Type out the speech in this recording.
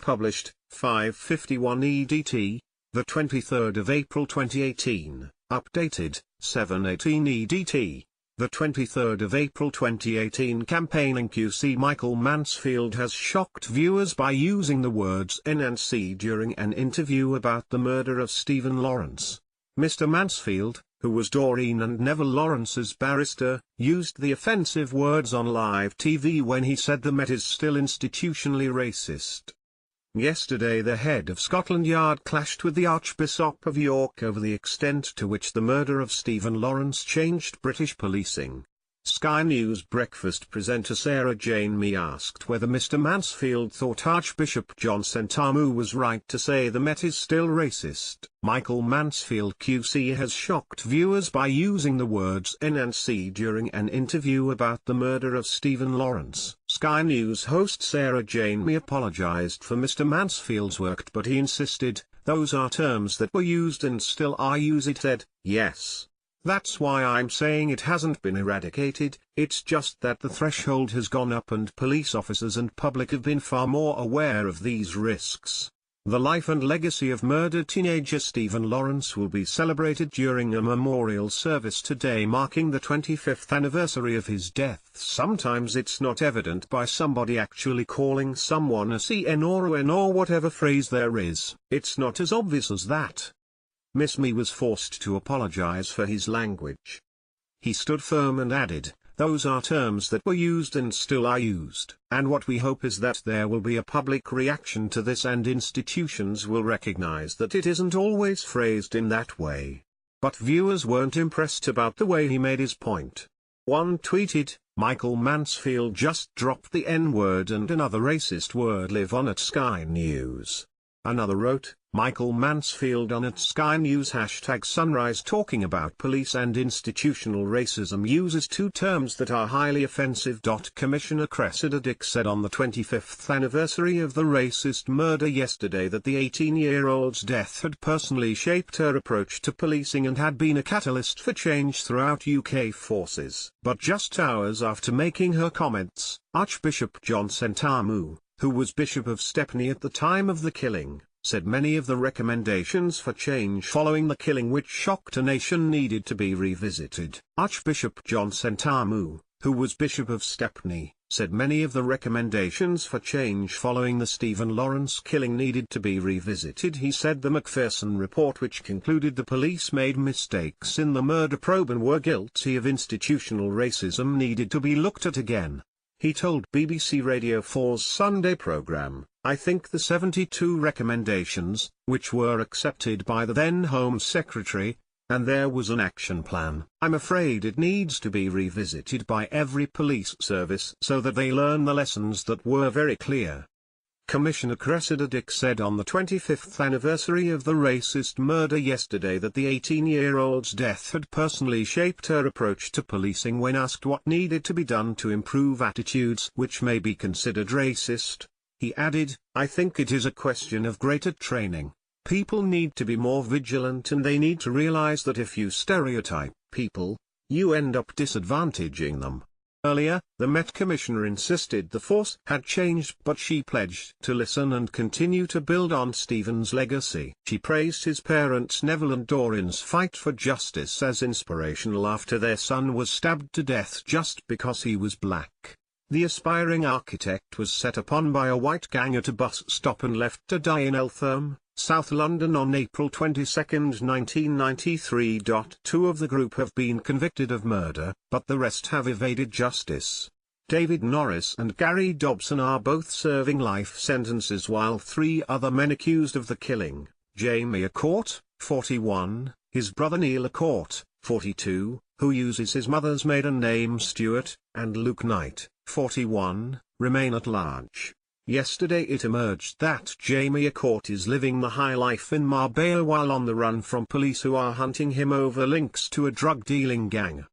published, 5:51 EDT, the 23rd of April 2018, updated, 7:18 EDT. The 23rd of April 2018. Campaigning QC Michael Mansfield has shocked viewers by using the words N and C during an interview about the murder of Stephen Lawrence. Mr. Mansfield, who was Doreen and Neville Lawrence's barrister, used the offensive words on live TV when he said the Met is still institutionally racist. Yesterday the head of Scotland Yard clashed with the Archbishop of York over the extent to which the murder of Stephen Lawrence changed British policing. Sky News breakfast presenter Sarah Jane Mee asked whether Mr. Mansfield thought Archbishop John Sentamu was right to say the Met is still racist. Michael Mansfield QC has shocked viewers by using the words N and C during an interview about the murder of Stephen Lawrence. Sky News host Sarah Jane Mee apologized for Mr. Mansfield's work, but he insisted, "Those are terms that were used and still are used." It said, "Yes. That's why I'm saying it hasn't been eradicated, it's just that the threshold has gone up and police officers and public have been far more aware of these risks." The life and legacy of murdered teenager Stephen Lawrence will be celebrated during a memorial service today marking the 25th anniversary of his death. Sometimes it's not evident by somebody actually calling someone a CN or a N or whatever phrase there is, it's not as obvious as that. Miss Mee was forced to apologize for his language. He stood firm and added, "Those are terms that were used and still are used. And what we hope is that there will be a public reaction to this and institutions will recognize that it isn't always phrased in that way." But viewers weren't impressed about the way he made his point. One tweeted, "Michael Mansfield just dropped the N-word and another racist word live on at Sky News." Another wrote, "Michael Mansfield on at Sky News #Sunrise talking about police and institutional racism uses two terms that are highly offensive." Commissioner Cressida Dick said on the 25th anniversary of the racist murder yesterday that the 18-year-old's death had personally shaped her approach to policing and had been a catalyst for change throughout UK forces. But just hours after making her comments, Archbishop John Sentamu, who was Bishop of Stepney at the time of the killing, said many of the recommendations for change following the killing which shocked a nation needed to be revisited. Archbishop John Sentamu, who was Bishop of Stepney, said many of the recommendations for change following the Stephen Lawrence killing needed to be revisited. He said the Macpherson report, which concluded the police made mistakes in the murder probe and were guilty of institutional racism, needed to be looked at again. He told BBC Radio 4's Sunday programme, "I think the 72 recommendations, which were accepted by the then Home Secretary, and there was an action plan. I'm afraid it needs to be revisited by every police service so that they learn the lessons that were very clear." Commissioner Cressida Dick said on the 25th anniversary of the racist murder yesterday that the 18-year-old's death had personally shaped her approach to policing. When asked what needed to be done to improve attitudes which may be considered racist, he added, "I think it is a question of greater training. People need to be more vigilant and they need to realize that if you stereotype people, you end up disadvantaging them." Earlier, the Met Commissioner insisted the force had changed, but she pledged to listen and continue to build on Stephen's legacy. She praised his parents Neville and Doreen's fight for justice as inspirational after their son was stabbed to death just because he was black. The aspiring architect was set upon by a white gang at a bus stop and left to die in Eltham, South London on April 22, 1993. Two of the group have been convicted of murder, but the rest have evaded justice. David Norris and Gary Dobson are both serving life sentences while three other men accused of the killing, Jamie Accourt, 41, his brother Neil Accourt, 42, who uses his mother's maiden name Stuart, and Luke Knight, 41, remain at large. Yesterday it emerged that Jamie Accourt is living the high life in Marbella while on the run from police who are hunting him over links to a drug-dealing gang.